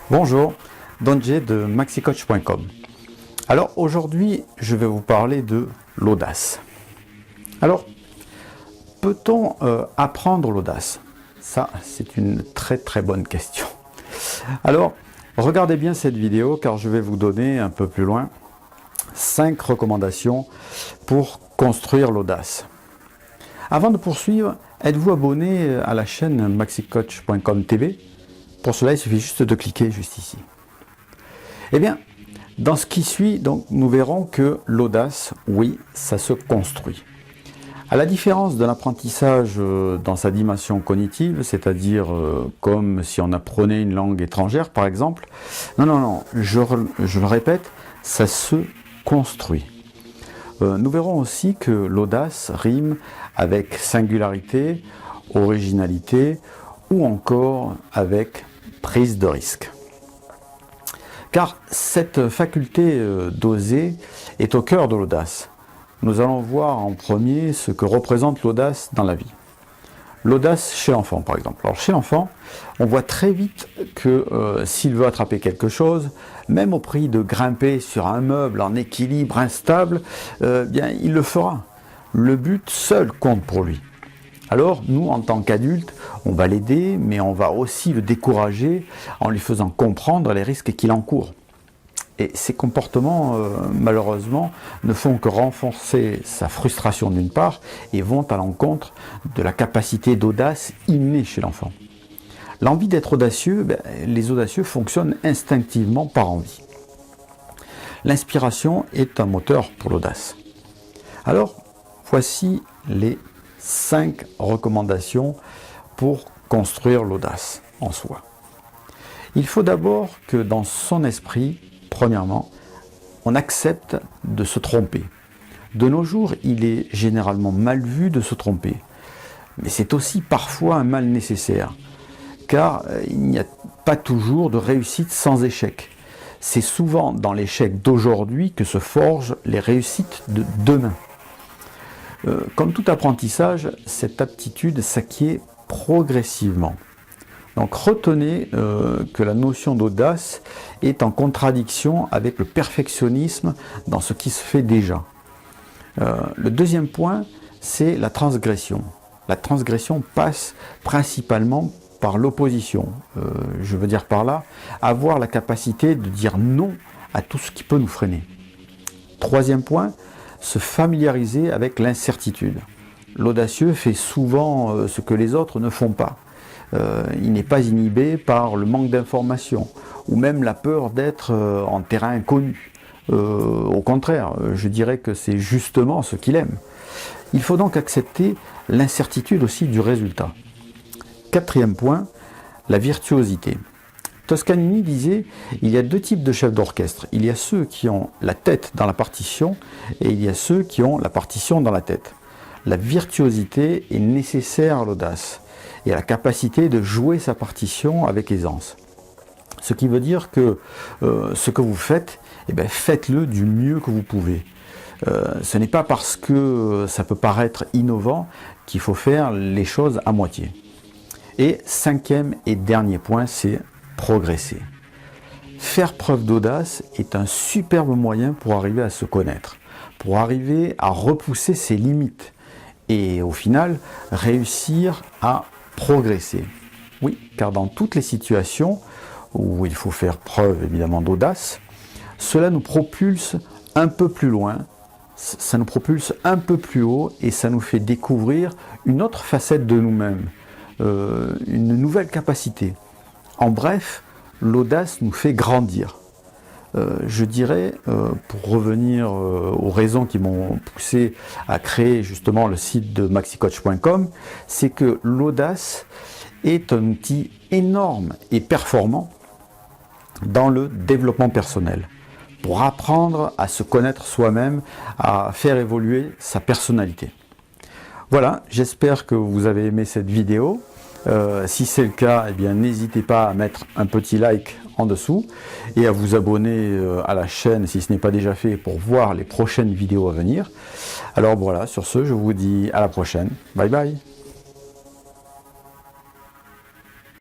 Bonjour, Donjé de maxicoach.com. Alors aujourd'hui, je vais vous parler de l'audace. Alors, peut-on apprendre l'audace? Ça, c'est une très bonne question. Alors, regardez bien cette vidéo car je vais vous donner un peu plus loin 5 recommandations pour construire l'audace. Avant de poursuivre, êtes-vous abonné à la chaîne maxicoach.com TV? Pour cela, il suffit juste de cliquer juste ici. Eh bien, dans ce qui suit, donc, nous verrons que l'audace, oui, ça se construit. À la différence de l'apprentissage dans sa dimension cognitive, c'est-à-dire comme si on apprenait une langue étrangère, par exemple, non, je le répète, ça se construit. Nous verrons aussi que l'audace rime avec singularité, originalité ou encore avec prise de risque. Car cette faculté d'oser est au cœur de l'audace. Nous allons voir en premier ce que représente l'audace dans la vie. L'audace chez l'enfant, par exemple. Alors chez l'enfant, on voit très vite que s'il veut attraper quelque chose, même au prix de grimper sur un meuble en équilibre instable, bien il le fera. Le but seul compte pour lui. Alors nous, en tant qu'adultes, on va l'aider, mais on va aussi le décourager en lui faisant comprendre les risques qu'il encourt. Et ces comportements, malheureusement, ne font que renforcer sa frustration d'une part et vont à l'encontre de la capacité d'audace innée chez l'enfant. L'envie d'être audacieux, les audacieux fonctionnent instinctivement par envie. L'inspiration est un moteur pour l'audace. Alors, voici les 5 recommandations pour construire l'audace en soi. Il faut d'abord que dans son esprit, premièrement, on accepte de se tromper. De nos jours, il est généralement mal vu de se tromper. Mais c'est aussi parfois un mal nécessaire, car il n'y a pas toujours de réussite sans échec. C'est souvent dans l'échec d'aujourd'hui que se forgent les réussites de demain. Comme tout apprentissage, cette aptitude s'acquiert progressivement. Donc retenez que la notion d'audace est en contradiction avec le perfectionnisme dans ce qui se fait déjà. Le deuxième point, c'est la transgression. La transgression passe principalement par l'opposition. Je veux dire par là, avoir la capacité de dire non à tout ce qui peut nous freiner. Troisième point, se familiariser avec l'incertitude. L'audacieux fait souvent ce que les autres ne font pas. Il n'est pas inhibé par le manque d'informations ou même la peur d'être en terrain inconnu. Au contraire, je dirais que c'est justement ce qu'il aime. Il faut donc accepter l'incertitude aussi du résultat. Quatrième point, la virtuosité. Toscanini disait, il y a 2 types de chefs d'orchestre. Il y a ceux qui ont la tête dans la partition et il y a ceux qui ont la partition dans la tête. La virtuosité est nécessaire à l'audace et à la capacité de jouer sa partition avec aisance. Ce qui veut dire que ce que vous faites, faites-le du mieux que vous pouvez. Ce n'est pas parce que ça peut paraître innovant qu'il faut faire les choses à moitié. Et 5e et dernier point, c'est progresser. Faire preuve d'audace est un superbe moyen pour arriver à se connaître, pour arriver à repousser ses limites et au final réussir à progresser. Oui, car dans toutes les situations où il faut faire preuve évidemment d'audace, cela nous propulse un peu plus loin, ça nous propulse un peu plus haut et ça nous fait découvrir une autre facette de nous-mêmes, une nouvelle capacité. En bref, l'audace nous fait grandir. Je dirais, pour revenir aux raisons qui m'ont poussé à créer justement le site de maxicoach.com, c'est que l'audace est un outil énorme et performant dans le développement personnel, pour apprendre à se connaître soi-même, à faire évoluer sa personnalité. Voilà, j'espère que vous avez aimé cette vidéo. Si c'est le cas, n'hésitez pas à mettre un petit like en dessous et à vous abonner à la chaîne si ce n'est pas déjà fait pour voir les prochaines vidéos à venir. Alors voilà, sur ce, je vous dis à la prochaine. Bye bye.